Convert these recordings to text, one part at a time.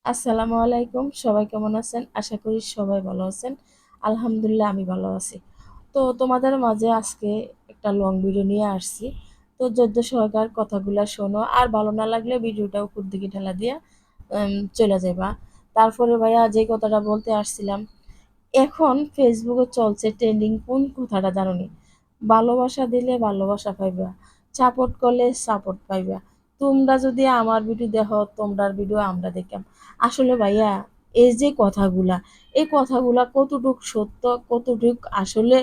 আসসালামু আলাইকুম, সবাই কেমন আছেন? আশা করি সবাই ভালো আছেন। আলহামদুলিল্লাহ আমি ভালো আছি। তো তোমাদের মাঝে আজকে একটা লং ভিডিও নিয়ে আসছি। তো ধৈর্য সহকার কথাগুলা শোনো, আর ভালো না লাগলে ভিডিওটা উপর দিকে ঠেলা দিয়া চলে যাবা। তারপরে ভাইয়া যে কথাটা বলতে আসছিলাম, এখন ফেসবুকে চলছে ট্রেন্ডিং কোন কথাটা জানো নি? ভালোবাসা দিলে ভালোবাসা পাইবা, সাপোর্ট করলে সাপোর্ট পাইবা। তোমরা যদি আমার ভিডিও দেখো, তোমরার ভিডিও আমরা দেখলাম। আসলে ভাইয়া, এই যে কথাগুলা, এই কথাগুলা কতটুক সত্য, কতটুক আসলে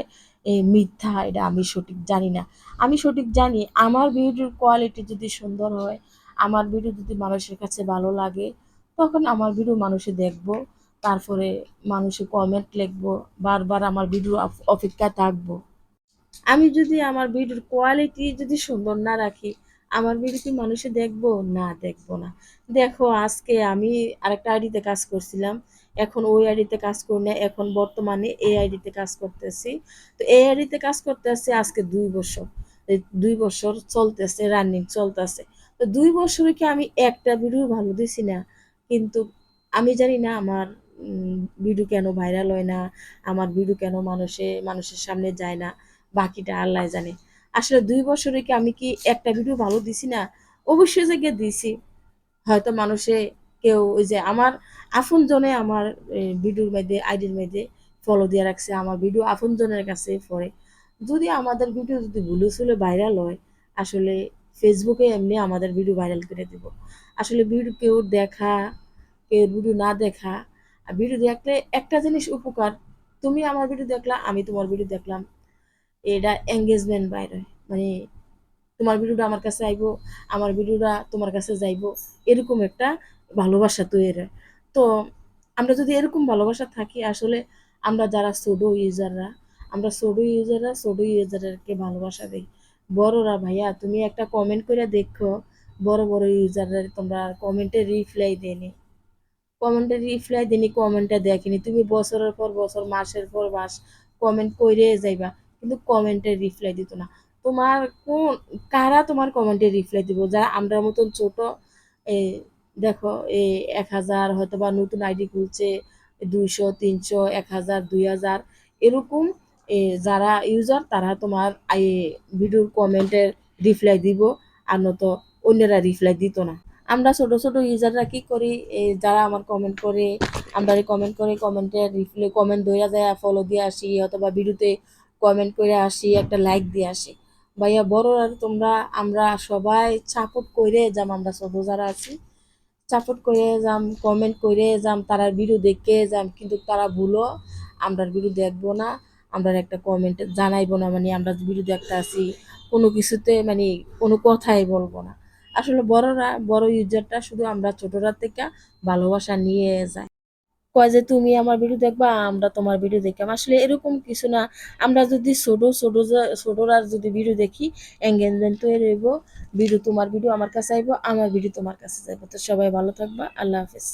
মিথ্যা, এটা আমি সঠিক জানি না। আমি সঠিক জানি আমার ভিডিওর কোয়ালিটি যদি সুন্দর হয়, আমার ভিডিও যদি মানুষের কাছে ভালো লাগে, তখন আমার ভিডিও মানুষে দেখবো। তারপরে মানুষে কমেন্ট লিখবো, বারবার আমার ভিডিও অপেক্ষায় থাকবো। আমি যদি আমার ভিডিওর কোয়ালিটি যদি সুন্দর না রাখি, আমার ভিডিও কি মানুষে দেখবো? না, দেখবো না। দেখো, আজকে আমি আরেকটা আইডিতে কাজ করছিলাম, এখন ওই আইডিতে কাজ করি না, এখন বর্তমানে এই আইডিতে কাজ করতেছি। তো এই আইডিতে কাজ করতেছি আজকে 2 বছর। এই 2 বছর চলতেছে, রানিং চলতেছে। তো 2 বছরে কি আমি একটা ভিডিও ভালো দিছি না? কিন্তু আমি জানি না আমার ভিডিও কেন ভাইরাল হয় না, আমার ভিডিও কেন মানুষের সামনে যায় না। বাকিটা আল্লাহ জানে। আসলে 2 বছরে কি আমি কি একটা ভিডিও ভালো দিছি না? অবশ্যই যে গিয়ে দিছি। হয়তো মানুষে কেউ ওই যে আমার আপন জনে আমার ভিডিওর মধ্যে আইডির মধ্যে ফলো দিয়ে রাখছে, আমার ভিডিও আপন জনের কাছে পড়ে। যদি আমাদের ভিডিও যদি ভুলে চলে ভাইরাল হয়, আসলে ফেসবুকে এমনি আমাদের ভিডিও ভাইরাল করে দেব। আসলে ভিডিও কেউ দেখা, কেউ ভিডিও না দেখা, আর ভিডিও দেখলে একটা জিনিস উপকার, তুমি আমার ভিডিও দেখলা, আমি তোমার ভিডিও দেখলাম, এটা এঙ্গেজমেন্ট বাইরে, মানে তোমার ভিডিওটা আমার কাছে আইবো, আমার ভিডিওটা তোমার কাছে যাইবো, এরকম একটা ভালোবাসা তৈরি হয়। তো আমরা যদি এরকম ভালোবাসা থাকি, আসলে আমরা যারা ছোট ইউজারকে ভালোবাসা দিই। বড়রা ভাইয়া, তুমি একটা কমেন্ট করে দেখো, বড় বড় ইউজাররা তোমরা কমেন্টে রিপ্লাই দেনি, কমেন্টটা দেখেনি, তুমি বছরের পর বছর, মাসের পর মাস কমেন্ট করে যাইবা, কিন্তু কমেন্টের রিপ্লাই দিত না। তোমার কোন, কারা তোমার কমেন্টে রিপ্লাই দিব? যারা আমরা মতন ছোট, এই দেখো, এই 1,000 হয়তো বা নতুন আইডি খুলছে, 200, 300, 1,000, 2,000 এরকম যারা ইউজার, তারা তোমার এই ভিডিওর কমেন্টের রিপ্লাই দিব, আর নয়তো অন্যরা রিপ্লাই দিত না। আমরা ছোট ছোট ইউজাররা কি করি, যারা আমার কমেন্ট করে, আমরা কমেন্ট করে, কমেন্টের রিপ্লাই, কমেন্ট ধইরা যায় ফলো দিয়ে আসি, অথবা ভিডিওতে কমেন্ট করে আসি, একটা লাইক দিয়ে আসি। ভাইয়া বড়রা তোমরা, আমরা সবাই সাপোর্ট করে যাম, আমরা ছোট যারা আছি সাপোর্ট করে যাম, কমেন্ট করে যাম, তারা ভিডিও দেখে যাম, কিন্তু তারা ভুলো আমরা ভিডিও দেখবো না, আমরা একটা কমেন্ট জানাইবো না, মানে আমরা ভিডিও দেখতে আসি, কোনো কিছুতে মানে কোনো কথাই বলবো না। আসলে বড়রা, বড় ইউজারটা শুধু আমরা ছোটরা থেকে ভালোবাসা নিয়ে যায়, কয় যে তুমি আমার ভিডিও দেখবা, আমরা তোমার ভিডিও দেখলাম। আসলে এরকম কিছু না। আমরা যদি ছোটরা যদি ভিডিও দেখি, এঙ্গেজমেন্ট তৈরি হইব, ভিডিও তোমার ভিডিও আমার কাছে আইব, আমার ভিডিও তোমার কাছে যাইব। তো সবাই ভালো থাকবা, আল্লাহ হাফেজ।